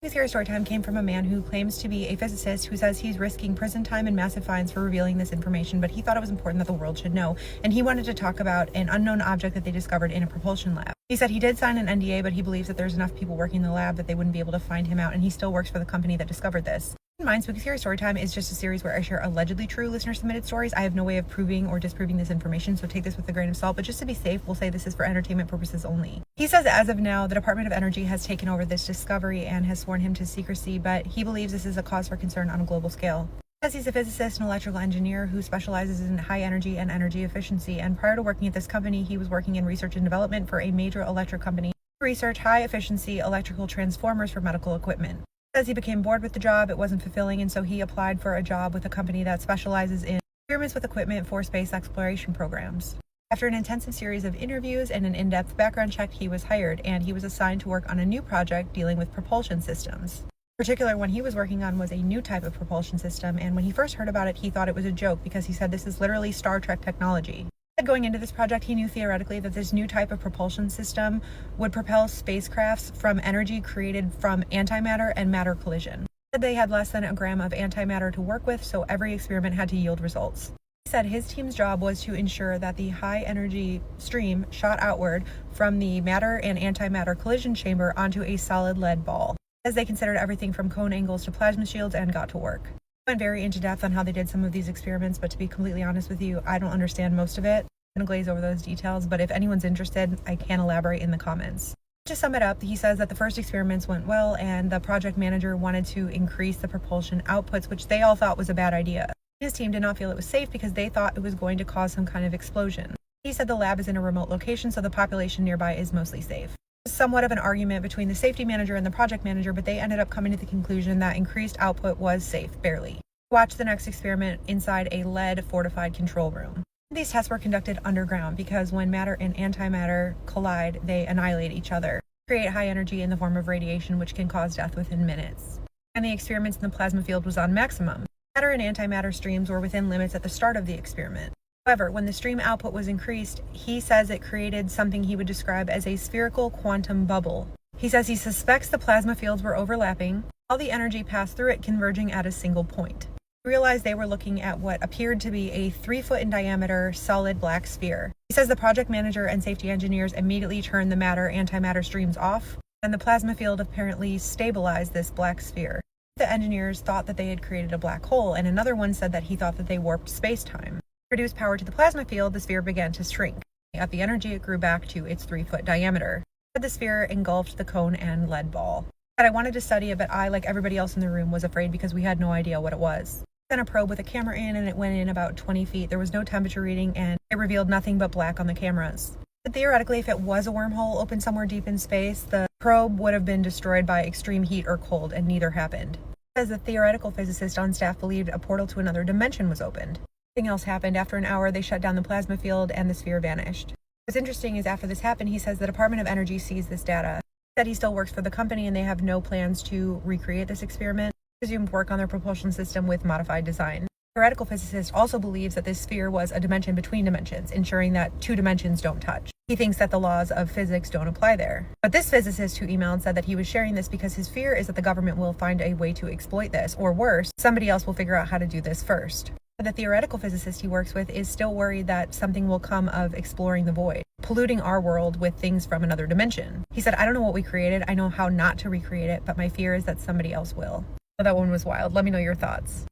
Today's story time came from a man who claims to be a physicist who says he's risking prison time and massive fines for revealing this information, but he thought it was important that the world should know, and he wanted to talk about an unknown object that they discovered in a propulsion lab. He said he did sign an NDA, but he believes that there's enough people working in the lab that they wouldn't be able to find him out, and he still works for the company that discovered this. In mind, Spooky Scary Storytime is just a series where I share allegedly true listener-submitted stories. I have no way of proving or disproving this information, so take this with a grain of salt, but just to be safe, we'll say this is for entertainment purposes only. He says as of now, the Department of Energy has taken over this discovery and has sworn him to secrecy, but he believes this is a cause for concern on a global scale. He says he's a physicist and electrical engineer who specializes in high energy and energy efficiency, and prior to working at this company, he was working in research and development for a major electric company to research high-efficiency electrical transformers for medical equipment. Says he became bored with the job, it wasn't fulfilling, and so he applied for a job with a company that specializes in experiments with equipment for space exploration programs. After an intensive series of interviews and an in-depth background check, he was hired, and he was assigned to work on a new project dealing with propulsion systems. The particular one he was working on was a new type of propulsion system, and when he first heard about it, he thought it was a joke because he said this is literally Star Trek technology. Going into this project, he knew theoretically that this new type of propulsion system would propel spacecrafts from energy created from antimatter and matter collision. They had less than a gram of antimatter to work with, so every experiment had to yield results. He said his team's job was to ensure that the high energy stream shot outward from the matter and antimatter collision chamber onto a solid lead ball, as they considered everything from cone angles to plasma shields and got to work. Went very into depth on how they did some of these experiments, but to be completely honest with you, I don't understand most of it. I'm going to glaze over those details, but if anyone's interested, I can elaborate in the comments. To sum it up, he says that the first experiments went well, and the project manager wanted to increase the propulsion outputs, which they all thought was a bad idea. His team did not feel it was safe because they thought it was going to cause some kind of explosion. He said the lab is in a remote location, so the population nearby is mostly safe. Somewhat of an argument between the safety manager and the project manager, but they ended up coming to the conclusion that increased output was safe, barely. Watch the next experiment inside a lead-fortified control room. These tests were conducted underground because when matter and antimatter collide, they annihilate each other, create high energy in the form of radiation, which can cause death within minutes. And the experiments in the plasma field was on maximum. Matter and antimatter streams were within limits at the start of the experiment. However, when the stream output was increased, he says it created something he would describe as a spherical quantum bubble. He says he suspects the plasma fields were overlapping, all the energy passed through it converging at a single point. He realized they were looking at what appeared to be a 3-foot in diameter solid black sphere. He says the project manager and safety engineers immediately turned the matter-antimatter streams off, and the plasma field apparently stabilized this black sphere. The engineers thought that they had created a black hole, and another one said that he thought that they warped space-time. Produced power to the plasma field, the sphere began to shrink. At the energy, it grew back to its 3-foot diameter. The sphere engulfed the cone and lead ball. I wanted to study it, but I, like everybody else in the room, was afraid because we had no idea what it was. Then a probe with a camera in, and it went in about 20 feet. There was no temperature reading, and it revealed nothing but black on the cameras. But theoretically, if it was a wormhole open somewhere deep in space, the probe would have been destroyed by extreme heat or cold, and neither happened. As a theoretical physicist on staff believed a portal to another dimension was opened. Nothing else happened. After an hour, they shut down the plasma field and the sphere vanished. What's interesting is after this happened, he says the Department of Energy sees this data. He said he still works for the company and they have no plans to recreate this experiment, resume work on their propulsion system with modified design. The theoretical physicist also believes that this sphere was a dimension between dimensions, ensuring that two dimensions don't touch. He thinks that the laws of physics don't apply there. But this physicist who emailed said that he was sharing this because his fear is that the government will find a way to exploit this, or worse, somebody else will figure out how to do this first. The theoretical physicist he works with is still worried that something will come of exploring the void, polluting our world with things from another dimension. He said, I don't know what we created, I know how not to recreate it, but my fear is that somebody else will. So that one was wild. Let me know your thoughts.